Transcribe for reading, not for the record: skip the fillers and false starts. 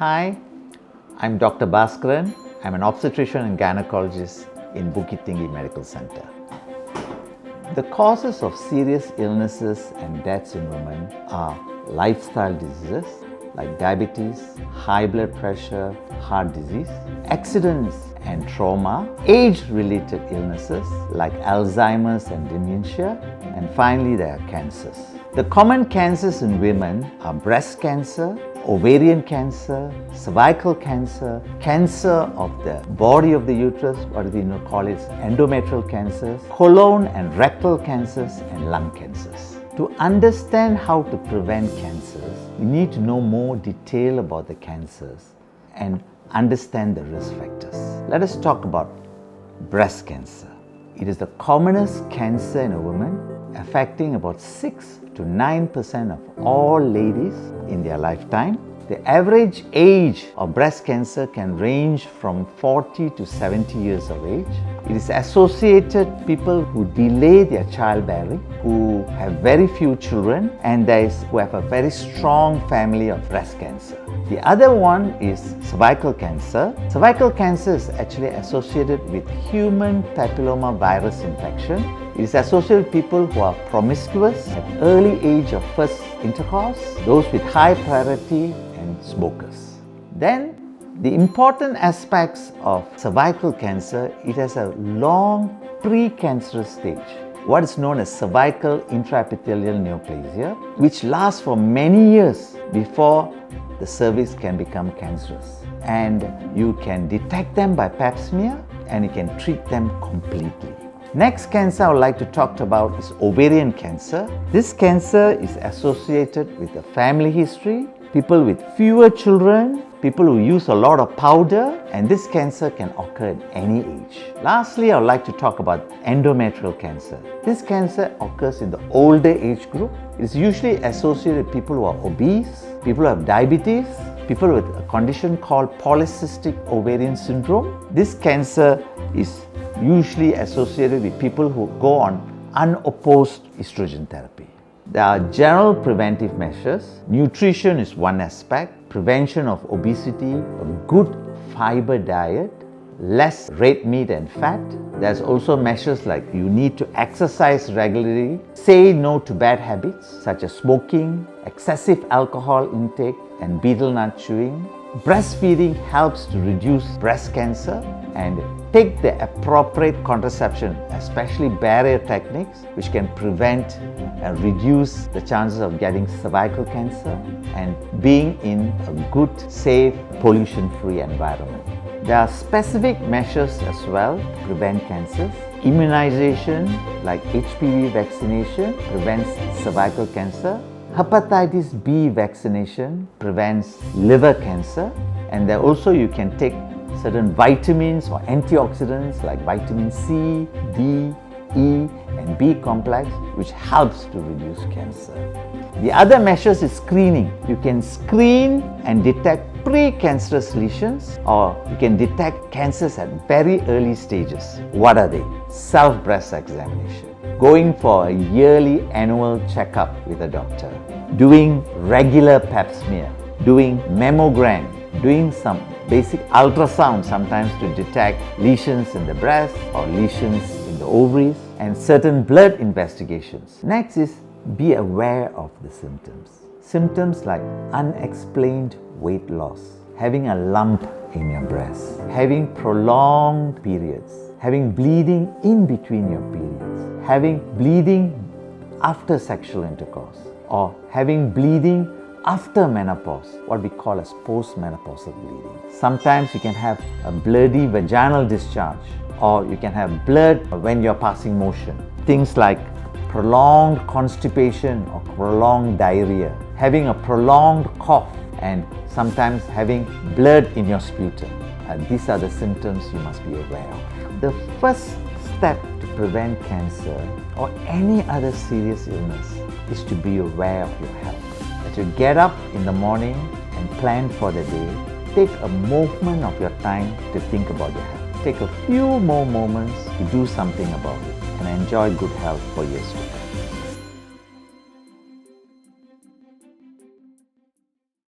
Hi, I'm Dr. Baskaran. I'm an obstetrician and gynaecologist in Bukit Tinggi Medical Center. The causes of serious illnesses and deaths in women are lifestyle diseases like diabetes, high blood pressure, heart disease, accidents and trauma, age-related illnesses like Alzheimer's and dementia, and finally there are cancers. The common cancers in women are breast cancer, ovarian cancer, cervical cancer, cancer of the body of the uterus, what we call it endometrial cancers, colon and rectal cancers, and lung cancers. To understand how to prevent cancers, we need to know more detail about the cancers and understand the risk factors. Let us talk about breast cancer. It is the commonest cancer in a woman, affecting about 6 to 9% of all ladies in their lifetime. The average age of breast cancer can range from 40 to 70 years of age. It is associated with people who delay their childbearing, who have very few children, and who have a very strong family of breast cancer. The other one is cervical cancer. Cervical cancer is actually associated with human papilloma virus infection. It is associated with people who are promiscuous at early age of first intercourse, those with high priority, and smokers. Then, the important aspects of cervical cancer, it has a long precancerous stage, what is known as cervical intraepithelial neoplasia, which lasts for many years before the cervix can become cancerous. And you can detect them by pap smear and you can treat them completely. Next cancer I would like to talk about is ovarian cancer. This cancer is associated with a family history, people with fewer children, people who use a lot of powder, and this cancer can occur at any age. Lastly, I would like to talk about endometrial cancer. This cancer occurs in the older age group. It is usually associated with people who are obese, people who have diabetes, people with a condition called polycystic ovarian syndrome. This cancer is usually associated with people who go on unopposed estrogen therapy. There are general preventive measures. Nutrition is one aspect, prevention of obesity, a good fiber diet, less red meat and fat. There's also measures like you need to exercise regularly, say no to bad habits such as smoking, excessive alcohol intake, and betel nut chewing. Breastfeeding helps to reduce breast cancer, and take the appropriate contraception, especially barrier techniques, which can prevent and reduce the chances of getting cervical cancer, and being in a good, safe, pollution-free environment. There are specific measures as well to prevent cancers. Immunization like HPV vaccination prevents cervical cancer. Hepatitis B vaccination prevents liver cancer, and there also you can take certain vitamins or antioxidants like vitamin C, D, E, and B complex, which helps to reduce cancer. The other measures is screening. You can screen and detect precancerous lesions, or you can detect cancers at very early stages. What are they? Self-breast examination, going for a yearly annual checkup with a doctor, doing regular pap smear, doing mammogram, doing some basic ultrasound sometimes to detect lesions in the breast or lesions in the ovaries, and certain blood investigations. Next is be aware of the symptoms. Symptoms like unexplained weight loss, having a lump in your breast, having prolonged periods, having bleeding in between your periods, having bleeding after sexual intercourse, or having bleeding after menopause, what we call as postmenopausal bleeding. Sometimes you can have a bloody vaginal discharge, or you can have blood when you're passing motion. Things like prolonged constipation or prolonged diarrhea, having a prolonged cough, and sometimes having blood in your sputum. These are the symptoms you must be aware of. The first step to prevent cancer or any other serious illness is to be aware of your health. To get up in the morning and plan for the day, take a moment of your time to think about your health. Take a few more moments to do something about it and enjoy good health for years to come.